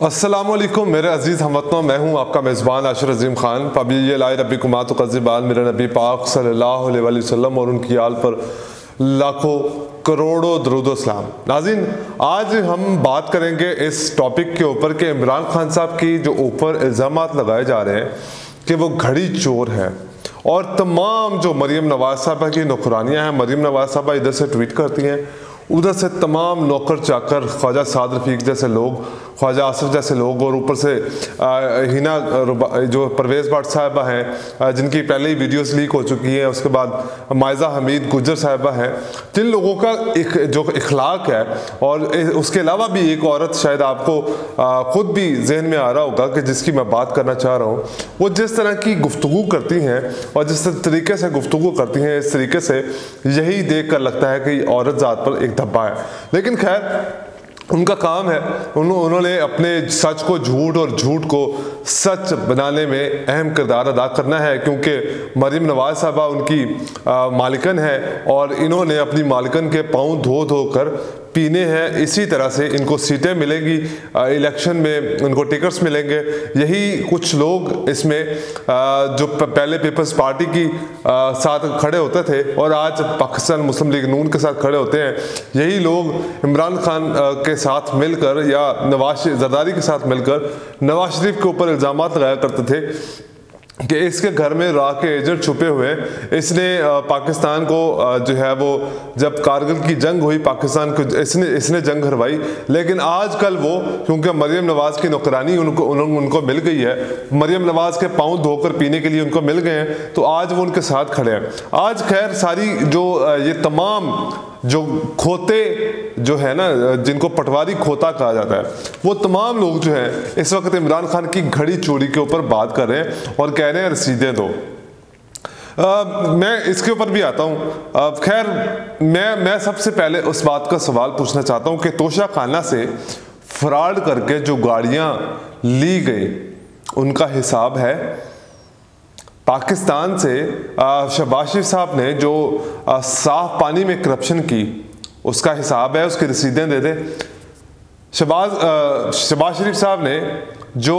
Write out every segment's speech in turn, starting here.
अस्सलामुअलैकुम मेरे अजीज़ हमवतनों, मैं हूं आपका मेज़बान आशिर अज़ीम ख़ान। पबी लाई रबी कुमात क़ज़िबाल मेरे नबी पाक सल्लल्लाहु अलैहि वसल्लम और उनकी आल पर लाखों करोड़ों दरूद सलाम। नाज़रीन, आज हम बात करेंगे इस टॉपिक के ऊपर कि इमरान खान साहब की जो ऊपर इल्ज़ामात लगाए जा रहे हैं कि वो घड़ी चोर है, और तमाम जो मरीम नवाज़ साहबा की नौकरानियाँ हैं, मरीम नवाज़ साहबा इधर से ट्वीट करती हैं, उधर से तमाम नौकर चाकर, ख्वाजा साद रफ़ीक जैसे लोग, ख्वाजा आसिफ जैसे लोग, और ऊपर से हिना जो परवेज़ भट्ट साहिबा हैं जिनकी पहले ही वीडियोस लीक हो चुकी हैं, उसके बाद मायज़ा हमीद गुजर साहिबा हैं, जिन लोगों का एक जो इखलाक है, और उसके अलावा भी एक औरत शायद आपको ख़ुद भी जहन में आ रहा होगा कि जिसकी मैं बात करना चाह रहा हूँ, वो जिस तरह की गुफ्तगू करती हैं और जिस तरीके से गुफ्तगू करती हैं, इस तरीके से यही देख कर लगता है कि औरत ज़ात पर एक धब्बा है। लेकिन खैर, उनका काम है, उन्होंने अपने सच को झूठ और झूठ को सच बनाने में अहम किरदार अदा करना है, क्योंकि मरीम नवाज़ साहबा उनकी मालिकन है और इन्होंने अपनी मालिकन के पाँव धो धो कर पीने हैं। इसी तरह से इनको सीटें मिलेंगी, इलेक्शन में इनको टिकट्स मिलेंगे। यही कुछ लोग इसमें जो पहले पीपल्स पार्टी की साथ खड़े होते थे और आज पाकिस्तान मुस्लिम लीग नून के साथ खड़े होते हैं, यही लोग इमरान खान के साथ मिलकर या नवाज जरदारी के साथ मिलकर नवाज शरीफ के ऊपर इल्ज़ामात लगाया करते थे कि इसके घर में राह के एजेंट छुपे हुए, इसने पाकिस्तान को जो है वो जब कारगिल की जंग हुई पाकिस्तान को इसने जंग हरवाई। लेकिन आजकल वो, क्योंकि मरीम नवाज़ की नौकरानी उनको मिल गई है, मरीम नवाज़ के पाँव धोकर पीने के लिए उनको मिल गए हैं, तो आज वो उनके साथ खड़े हैं। आज खैर सारी जो ये तमाम जो खोते जो है ना, जिनको पटवारी खोता कहा जाता है, वो तमाम लोग जो हैं इस वक्त इमरान खान की घड़ी चोरी के ऊपर बात कर रहे हैं और कह रहे हैं रसीदें दो। मैं इसके ऊपर भी आता हूँ। खैर, मैं सबसे पहले उस बात का सवाल पूछना चाहता हूँ कि तोशा खाना से फ्रॉड करके जो गाड़ियाँ ली गई उनका हिसाब है। पाकिस्तान से शहबाज शरीफ साहब ने जो साफ पानी में करप्शन की उसका हिसाब है, उसकी रसीदें दे दे। शहबाज शरीफ साहब ने जो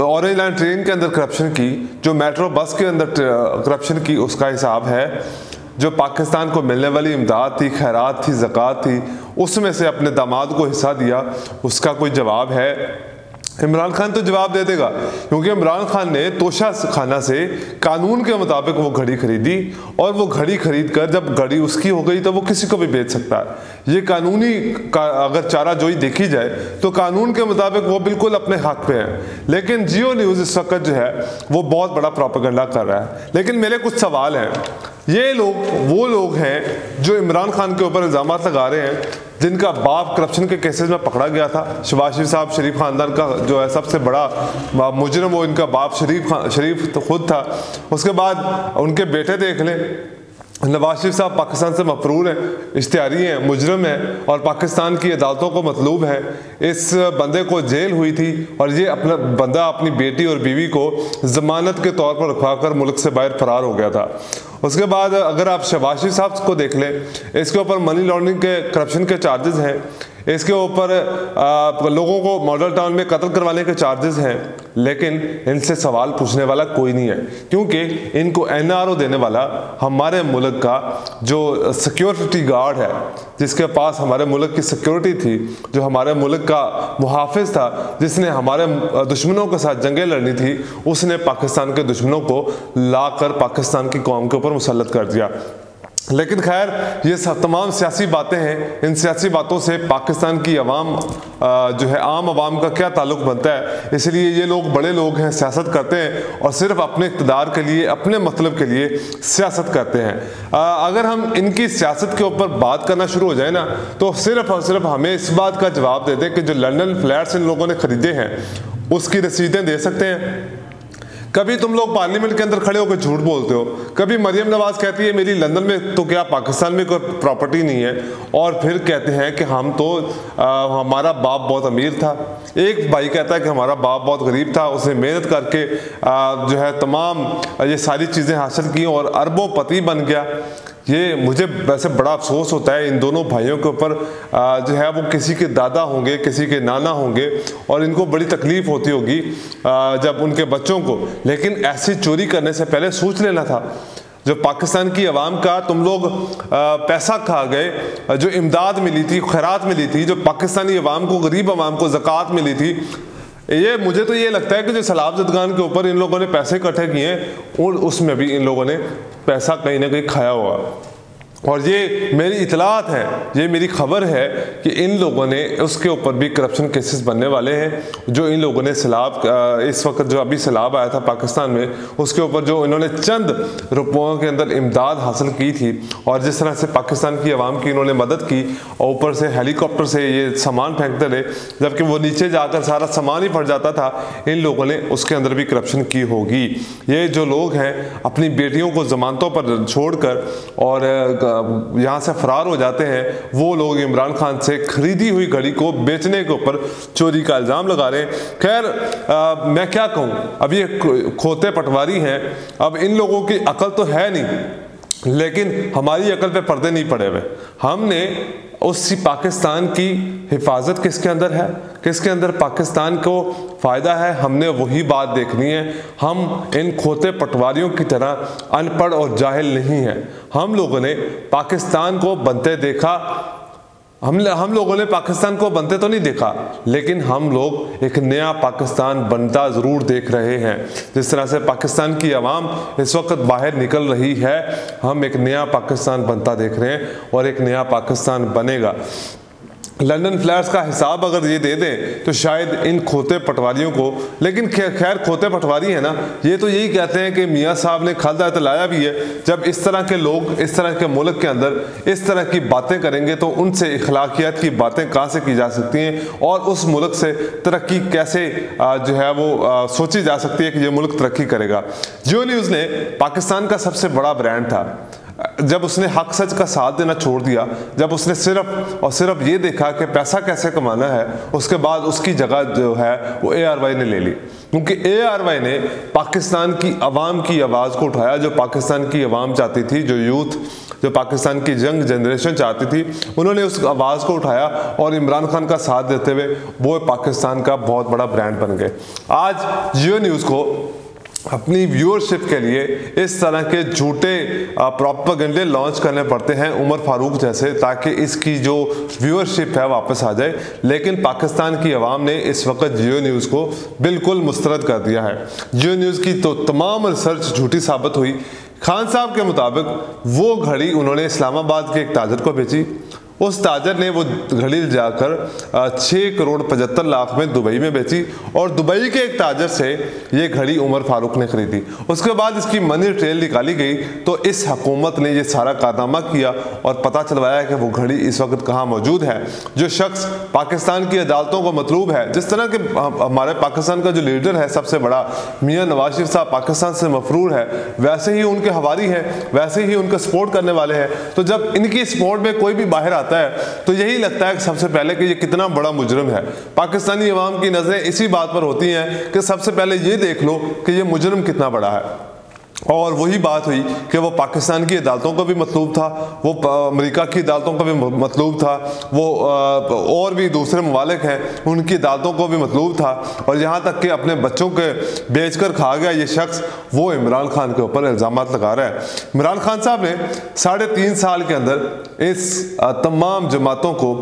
ऑरेंज लाइन ट्रेन के अंदर करप्शन की, जो मेट्रो बस के अंदर करप्शन की, उसका हिसाब है। जो पाकिस्तान को मिलने वाली इमदाद थी, खैरात थी, ज़कात थी, उसमें से अपने दामाद को हिस्सा दिया, उसका कोई जवाब है? इमरान खान तो जवाब दे देगा, क्योंकि इमरान खान ने तोशा खाना से कानून के मुताबिक वो घड़ी खरीदी, और वो घड़ी खरीद कर जब घड़ी उसकी हो गई तो वो किसी को भी बेच सकता है। ये कानूनी अगर चाराजोई देखी जाए तो कानून के मुताबिक वो बिल्कुल अपने हक पे है। लेकिन जियो न्यूज़ इस वक्त जो है वो बहुत बड़ा प्रोपेगेंडा कर रहा है। लेकिन मेरे कुछ सवाल हैं। ये लोग वो लोग हैं जो इमरान खान के ऊपर इल्ज़ामात लगा रहे हैं, जिनका बाप करप्शन के केसेस में पकड़ा गया था। शहबाज शरीफ साहब शरीफ ख़ानदान का जो है सबसे बड़ा मुजरिम, वो इनका बाप शरीफ तो खुद था। उसके बाद उनके बेटे देख लें, नवाज शरीफ साहब पाकिस्तान से मफरूर हैं, इश्तिहारी हैं, मुजरिम हैं, और पाकिस्तान की अदालतों को मतलूब है। इस बंदे को जेल हुई थी और ये अपना बंदा अपनी बेटी और बीवी को ज़मानत के तौर पर रखवाकर मुल्क से बाहर फरार हो गया था। उसके बाद अगर आप शहबाज शरीफ साहब को देख लें, इसके ऊपर मनी लॉन्ड्रिंग के करप्शन के चार्जेस हैं, इसके ऊपर लोगों को मॉडल टाउन में कत्ल करवाने के चार्जेस हैं। लेकिन इनसे सवाल पूछने वाला कोई नहीं है, क्योंकि इनको NRO देने वाला हमारे मुल्क का जो सिक्योरिटी गार्ड है, जिसके पास हमारे मुल्क की सिक्योरिटी थी, जो हमारे मुल्क का मुहाफिज था, जिसने हमारे दुश्मनों के साथ जंगें लड़नी थी, उसने पाकिस्तान के दुश्मनों को लाकर पाकिस्तान की कौम के ऊपर मुसल्लत कर दिया। लेकिन खैर, ये सब तमाम सियासी बातें हैं। इन सियासी बातों से पाकिस्तान की अवाम जो है आम आवाम का क्या ताल्लुक़ बनता है? इसलिए ये लोग बड़े लोग हैं, सियासत करते हैं और सिर्फ अपने इक़्तिदार के लिए, अपने मतलब के लिए सियासत करते हैं। अगर हम इनकी सियासत के ऊपर बात करना शुरू हो जाए ना, तो सिर्फ और सिर्फ हमें इस बात का जवाब दे दें कि जो लंदन फ्लैट्स इन लोगों ने ख़रीदे हैं उसकी रसीदें दे सकते हैं। कभी तुम लोग पार्लियामेंट के अंदर खड़े होकर झूठ बोलते हो, कभी मरियम नवाज़ कहती है मेरी लंदन में तो क्या पाकिस्तान में कोई प्रॉपर्टी नहीं है, और फिर कहते हैं कि हम तो हमारा बाप बहुत अमीर था। एक भाई कहता है कि हमारा बाप बहुत गरीब था, उसने मेहनत करके जो है तमाम ये सारी चीज़ें हासिल की और अरबों पति बन गया। ये मुझे वैसे बड़ा अफसोस होता है इन दोनों भाइयों के ऊपर, जो है वो किसी के दादा होंगे, किसी के नाना होंगे, और इनको बड़ी तकलीफ होती होगी जब उनके बच्चों को, लेकिन ऐसी चोरी करने से पहले सोच लेना था। जो पाकिस्तान की आवाम का तुम लोग पैसा खा गए, जो इमदाद मिली थी, खैरात मिली थी, जो पाकिस्तानी आवाम को, गरीब आवाम को ज़कात मिली थी, ये मुझे तो ये लगता है कि जो सैलाब ज़दगान के ऊपर इन लोगों ने पैसे इकट्ठे किए हैं और उसमें भी इन लोगों ने पैसा कहीं ना कहीं खाया हुआ। और ये मेरी इतलात है, ये मेरी खबर है कि इन लोगों ने उसके ऊपर भी करप्शन केसेस बनने वाले हैं। जो इन लोगों ने सैलाब, इस वक्त जो अभी सैलाब आया था पाकिस्तान में, उसके ऊपर जो इन्होंने चंद रुपयों के अंदर इमदाद हासिल की थी और जिस तरह से पाकिस्तान की आवाम की इन्होंने मदद की, और ऊपर से हेलीकॉप्टर से ये सामान फेंकते रहे, जबकि वो नीचे जाकर सारा सामान ही फट जाता था, इन लोगों ने उसके अंदर भी करप्शन की होगी। ये जो लोग हैं अपनी बेटियों को जमानतों पर छोड़कर और यहाँ से फरार हो जाते हैं, वो लोग इमरान खान से खरीदी हुई घड़ी को बेचने के ऊपर चोरी का इल्ज़ाम लगा रहे हैं। खैर मैं क्या कहूँ, अब ये खोते पटवारी हैं, अब इन लोगों की अकल तो है नहीं, लेकिन हमारी अकल पे पर्दे नहीं पड़े हुए। हमने उस पाकिस्तान की हिफाजत किसके अंदर है, किसके अंदर पाकिस्तान को फ़ायदा है, हमने वही बात देखनी है। हम इन खोते पटवारियों की तरह अनपढ़ और जाहिल नहीं हैं। हम लोगों ने पाकिस्तान को बनते देखा, हम लोगों ने पाकिस्तान को बनते तो नहीं देखा, लेकिन हम लोग एक नया पाकिस्तान बनता ज़रूर देख रहे हैं। जिस तरह से पाकिस्तान की आवाम इस वक्त बाहर निकल रही है, हम एक नया पाकिस्तान बनता देख रहे हैं और एक नया पाकिस्तान बनेगा। लंदन फ्लैट्स का हिसाब अगर ये दे दें तो शायद इन खोते पटवारियों को, लेकिन खैर खोते पटवारी है ना, ये तो यही कहते हैं कि मियाँ साहब ने खालदा तलाया भी है। जब इस तरह के लोग इस तरह के मुल्क के अंदर इस तरह की बातें करेंगे तो उनसे इखलाकियात की बातें कहाँ से की जा सकती हैं और उस मुल्क से तरक्की कैसे जो है वो सोची जा सकती है कि ये मुल्क तरक्की करेगा। जियो न्यूज़ ने पाकिस्तान का सबसे बड़ा ब्रांड था, जब उसने हक सच का साथ देना छोड़ दिया, जब उसने सिर्फ और सिर्फ ये देखा कि पैसा कैसे कमाना है, उसके बाद उसकी जगह जो है वो ARY ने ले ली। क्योंकि ARY ने पाकिस्तान की आवाम की आवाज़ को उठाया, जो पाकिस्तान की आवाम चाहती थी, जो यूथ, जो पाकिस्तान की यंग जनरेशन चाहती थी, उन्होंने उस आवाज़ को उठाया और इमरान खान का साथ देते हुए वो पाकिस्तान का बहुत बड़ा ब्रांड बन गए। आज जियो न्यूज़ को अपनी व्यूअरशिप के लिए इस तरह के झूठे प्रोपेगेंडे लॉन्च करने पड़ते हैं, उमर फारूक जैसे, ताकि इसकी जो व्यूअरशिप है वापस आ जाए। लेकिन पाकिस्तान की आवाम ने इस वक्त जियो न्यूज़ को बिल्कुल मुस्तरद कर दिया है। जियो न्यूज़ की तो तमाम रिसर्च झूठी साबित हुई। खान साहब के मुताबिक वो घड़ी उन्होंने इस्लामाबाद के एक ताजर को बेची, उस ताजर ने वो घड़ी जाकर 6 करोड़ 75 लाख में दुबई में बेची और दुबई के एक ताजर से ये घड़ी उमर फारूक ने खरीदी। उसके बाद इसकी मनी ट्रेल निकाली गई तो इस हुकूमत ने ये सारा कारनामा किया और पता चलवाया कि वो घड़ी इस वक्त कहाँ मौजूद है। जो शख्स पाकिस्तान की अदालतों को मतलूब है, जिस तरह के हमारे पाकिस्तान का जो लीडर है सबसे बड़ा मियाँ नवाज शरीफ साहब पाकिस्तान से मफरूर है, वैसे ही उनके हवारी हैं, वैसे ही उनका सपोर्ट करने वाले हैं। तो जब इनकी सपोर्ट में कोई भी बाहर आता है तो यही लगता है कि सबसे पहले कि ये कितना बड़ा मुजरिम है। पाकिस्तानी अवाम की नजरें इसी बात पर होती हैं कि सबसे पहले ये देख लो कि ये मुजरिम कितना बड़ा है। और वही बात हुई कि वो पाकिस्तान की अदालतों को भी मतलूब था, वो अमेरिका की अदालतों को भी मतलूब था, वो और भी दूसरे ममालिक हैं उनकी अदालतों को भी मतलूब था, और यहाँ तक कि अपने बच्चों के बेचकर खा गया ये शख्स, वो इमरान खान के ऊपर इल्ज़ाम लगा रहा है। इमरान खान साहब ने 3.5 साल के अंदर इस तमाम जमातों को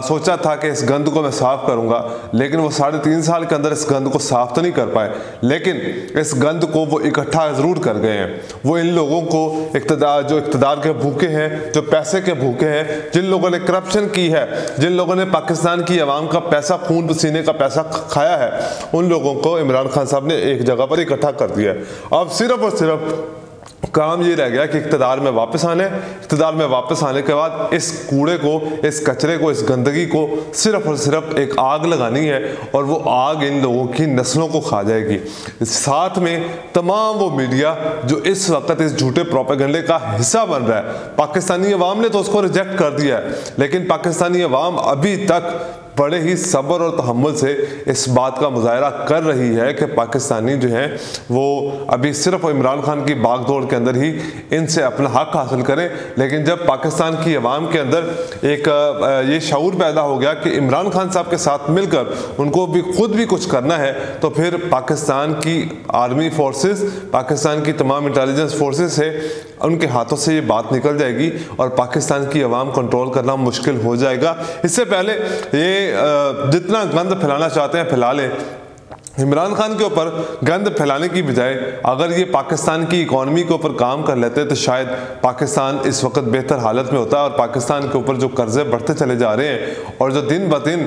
सोचा था कि इस गंद को मैं साफ़ करूँगा, लेकिन वो 3.5 साल के अंदर इस गंद को साफ़ तो नहीं कर पाए, लेकिन इस गंद को वो इकट्ठा ज़रूर कर गए हैं। वो इन लोगों को इक़्तिदार के भूखे हैं, जो पैसे के भूखे हैं, जिन लोगों ने करप्शन की है, जिन लोगों ने पाकिस्तान की आवाम का पैसा, खून पसीने का पैसा खाया है, उन लोगों को इमरान खान साहब ने एक जगह पर इकट्ठा कर दिया है। अब सिर्फ और सिर्फ काम ये रह गया कि इक़्तिदार में वापस आने, इक़्तिदार में वापस आने के बाद इस कूड़े को, इस कचरे को, इस गंदगी को सिर्फ और सिर्फ एक आग लगानी है और वो आग इन लोगों की नस्लों को खा जाएगी। साथ में तमाम वो मीडिया जो इस वक्त इस झूठे प्रोपेगेंडे का हिस्सा बन रहा है, पाकिस्तानी अवाम ने तो उसको रिजेक्ट कर दिया है, लेकिन पाकिस्तानी अवाम अभी तक बड़े ही सब्र और तहम्मुल से इस बात का मुजाहरा कर रही है कि पाकिस्तानी जो हैं वो अभी सिर्फ इमरान खान की बागदौड़ के अंदर ही इनसे अपना हक हासिल करें। लेकिन जब पाकिस्तान की अवाम के अंदर एक ये शऊर पैदा हो गया कि इमरान खान साहब के साथ मिलकर उनको भी खुद भी कुछ करना है, तो फिर पाकिस्तान की आर्मी फोर्सेस, पाकिस्तान की तमाम इंटेलिजेंस फोर्सेस से उनके हाथों से ये बात निकल जाएगी और पाकिस्तान की अवाम कंट्रोल करना मुश्किल हो जाएगा। इससे पहले ये जितना गंद फैलाना चाहते हैं फैला लें। इमरान खान के ऊपर गंद फैलाने की बजाय अगर ये पाकिस्तान की इकॉनमी के ऊपर काम कर लेते तो शायद पाकिस्तान इस वक्त बेहतर हालत में होता है। और पाकिस्तान के ऊपर जो कर्जे बढ़ते चले जा रहे हैं और जो दिन ब दिन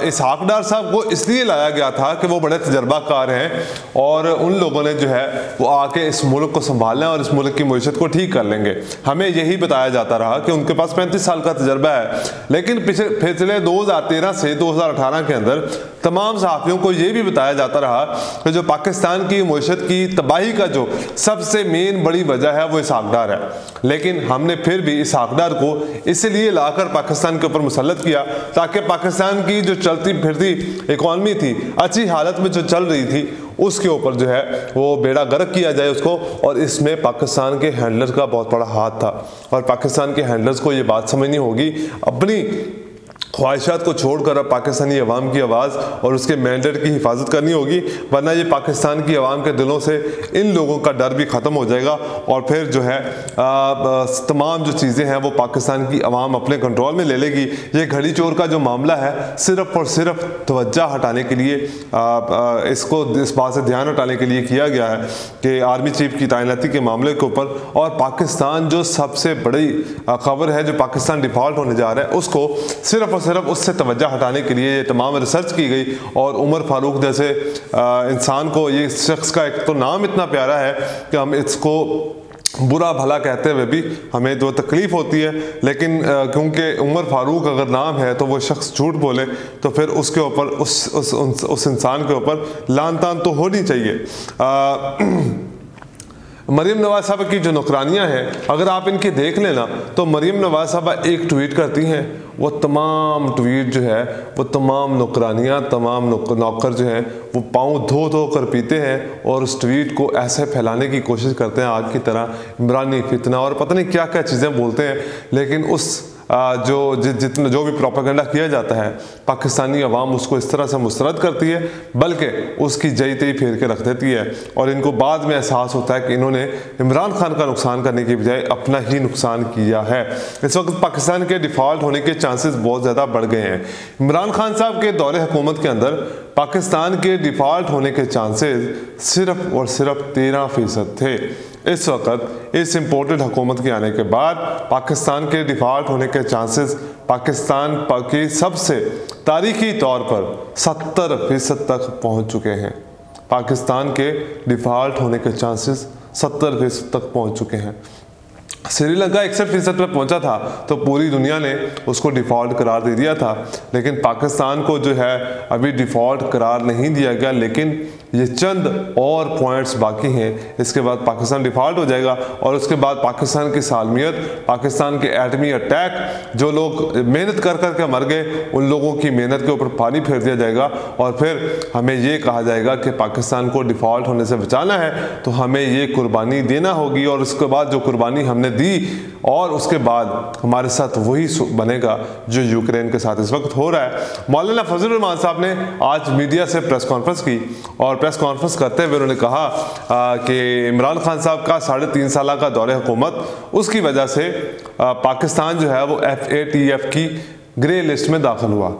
इसहाक डार साहब को इसलिए लाया गया था कि वो बड़े तजर्बाकार हैं और उन लोगों ने जो है वो आके इस मुल्क को संभालना है और इस मुल्क की मईशत को ठीक कर लेंगे। हमें यही बताया जाता रहा कि उनके पास 35 साल का तजर्बा है। लेकिन पिछले 2013 से 2018 के अंदर तमाम सहाफ़ियों को ये भी बताया जाता रहा कि जो पाकिस्तान की मईशत की तबाही का जो सबसे मेन बड़ी वजह है वो इसहाक डार है। लेकिन हमने फिर भी इसहाक डार को इसलिए लाकर पाकिस्तान के ऊपर मुसल्लत किया ताकि पाकिस्तान की जो चलती फिरती इकॉनमी थी, अच्छी हालत में जो चल रही थी, उसके ऊपर जो है वो बेड़ा गर्क किया जाए उसको। और इसमें पाकिस्तान के हैंडलर्स का बहुत बड़ा हाथ था और पाकिस्तान के हैंडलर्स को ये बात समझनी होगी, अपनी ख्वाहिशात को छोड़कर अब पाकिस्तानी अवाम की आवाज़ और उसके मैंडेट की हिफाजत करनी होगी, वरना ये पाकिस्तान की अवाम के दिलों से इन लोगों का डर भी ख़त्म हो जाएगा और फिर जो है तमाम जो चीज़ें हैं वो पाकिस्तान की अवाम अपने कंट्रोल में ले लेगी। ये घड़ी चोर का जो मामला है सिर्फ और सिर्फ तवज्जो हटाने के लिए, इसको इस बात से ध्यान हटाने के लिए किया गया है कि आर्मी चीफ की तैनाती के मामले के ऊपर, और पाकिस्तान जो सबसे बड़ी खबर है जो पाकिस्तान डिफ़ॉल्ट होने जा रहा है उसको सिर्फ सिर्फ उससे तवज्जो हटाने के लिए ये तमाम रिसर्च की गई। और उमर फारूक जैसे इंसान को, ये शख्स का एक तो नाम इतना प्यारा है कि हम इसको बुरा भला कहते हुए भी हमें जो तकलीफ़ होती है, लेकिन क्योंकि उमर फारूक अगर नाम है तो वो शख्स झूठ बोले तो फिर उसके ऊपर उस इंसान के ऊपर लान तान तो होनी चाहिए। मरीम नवाज साहबा की जो नौकरानियाँ हैं, अगर आप इनके देख लेना तो मरीम नवाज साहबा एक ट्वीट करती हैं, वो तमाम ट्वीट जो है वो तमाम नौकरानियाँ, तमाम नौकर जो हैं वो पाँव धो धो कर पीते हैं और उस ट्वीट को ऐसे फैलाने की कोशिश करते हैं आग की तरह, इमरानी फितना और पता नहीं क्या क्या चीज़ें बोलते हैं। लेकिन उस जो भी प्रोपेगेंडा किया जाता है पाकिस्तानी अवाम उसको इस तरह से मुस्तरद करती है, बल्कि उसकी जई तई फेर के रख देती है और इनको बाद में एहसास होता है कि इन्होंने इमरान खान का नुकसान करने की बजाय अपना ही नुकसान किया है। इस वक्त पाकिस्तान के डिफ़ॉल्ट होने के चांसेस बहुत ज़्यादा बढ़ गए हैं। इमरान खान साहब के दौरे हुकूमत के अंदर पाकिस्तान के डिफ़ॉल्ट होने के चांसेस सिर्फ और सिर्फ 13% थे। इस वक्त इस इम्पोर्टेड हुकूमत के आने के बाद पाकिस्तान के डिफ़ॉल्ट होने के चांसेस पाकिस्तान की सबसे तारीखी तौर पर 70% तक पहुंच चुके हैं। पाकिस्तान के डिफ़ॉल्ट होने के चांसेस 70% तक पहुंच चुके हैं। श्रीलंका 61% पर पहुंचा था तो पूरी दुनिया ने उसको डिफ़ॉल्ट करार दे दिया था, लेकिन पाकिस्तान को जो है अभी डिफ़ॉल्ट करार नहीं दिया गया। लेकिन ये चंद और पॉइंट्स बाकी हैं, इसके बाद पाकिस्तान डिफ़ॉल्ट हो जाएगा और उसके बाद पाकिस्तान की सालमियत, पाकिस्तान के एटमी अटैक, जो लोग मेहनत कर कर के मर गए उन लोगों की मेहनत के ऊपर पानी फेर दिया जाएगा और फिर हमें ये कहा जाएगा कि पाकिस्तान को डिफ़ॉल्ट होने से बचाना है तो हमें ये कुर्बानी देना होगी। और उसके बाद जो कुर्बानी हमने दी और उसके बाद हमारे साथ वही बनेगा जो यूक्रेन के साथ इस वक्त हो रहा है। मौलाना फजल रहमान साहब ने आज मीडिया से प्रेस कॉन्फ्रेंस की और प्रेस कॉन्फ्रेंस करते हुए उन्होंने कहा कि इमरान खान साहब का 3.5 साल का दौरे हुकूमत, उसकी वजह से पाकिस्तान जो है वो FATF की ग्रे लिस्ट में दाखिल हुआ।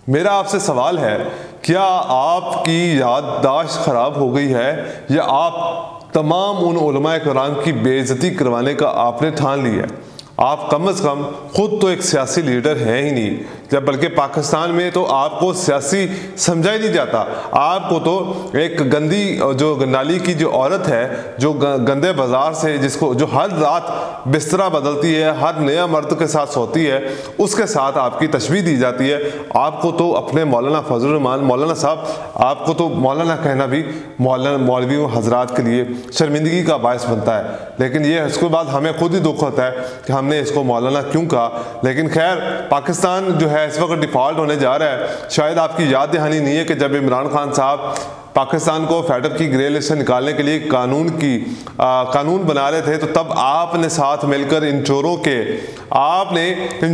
मेरा आपसे सवाल है, क्या आपकी याददाश्त ख़राब हो गई है या आप तमाम उन उलमाए कराम की बेइज्जती करवाने का आपने ठान लिया है? आप कम से कम खुद तो एक सियासी लीडर हैं ही नहीं, जब बल्कि पाकिस्तान में तो आपको सियासी समझा ही नहीं जाता। आपको तो एक गंदी जो गंडाली की जो औरत है जो गंदे बाजार से, जिसको जो हर रात बिस्तरा बदलती है, हर नया मर्द के साथ सोती है, उसके साथ आपकी तशबीह दी जाती है। आपको तो अपने मौलाना फजल रहमान मौलाना साहब, आपको तो मौलाना कहना भी मौलवी हजरात के लिए शर्मिंदगी का बायस बनता है। लेकिन ये उसके बाद हमें खुद ही दुख होता है कि हमने इसको मौलाना क्यों कहा। लेकिन खैर, पाकिस्तान जो है है इस वक्त डिफ़ॉल्ट होने जा रहा है। शायद आपकी याद दहानी नहीं है कि जब इमरान खान साहब पाकिस्तान को फेडअप की ग्रे लिस्ट से निकालने के लिए कानून बना रहे थे, तो तब आपने साथ मिलकर इन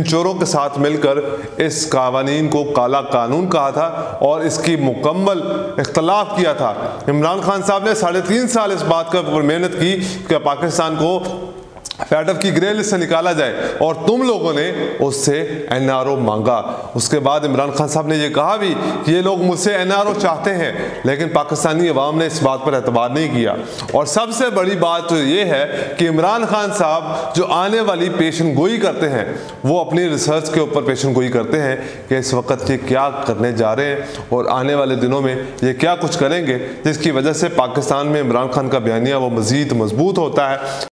चोरों के साथ मिलकर इस कानून को काला कानून कहा था और इसकी मुकम्मल इख्तलाफ किया था। इमरान खान साहब ने 3.5 साल इस बात के ऊपर मेहनत की कि पाकिस्तान को फेडअप की ग्रे लिस्ट से निकाला जाए और तुम लोगों ने उससे NRO मांगा। उसके बाद इमरान खान साहब ने ये कहा भी ये लोग मुझसे NRO चाहते हैं, लेकिन पाकिस्तानी अवाम ने इस बात पर एतबार नहीं किया। और सबसे बड़ी बात तो ये है कि इमरान खान साहब जो आने वाली पेशन गोई करते हैं वो अपनी रिसर्च के ऊपर पेशन गोई करते हैं कि इस वक्त ये क्या करने जा रहे हैं और आने वाले दिनों में ये क्या कुछ करेंगे, जिसकी वजह से पाकिस्तान में इमरान खान का बयानिया वो मज़ीद मजबूत होता है।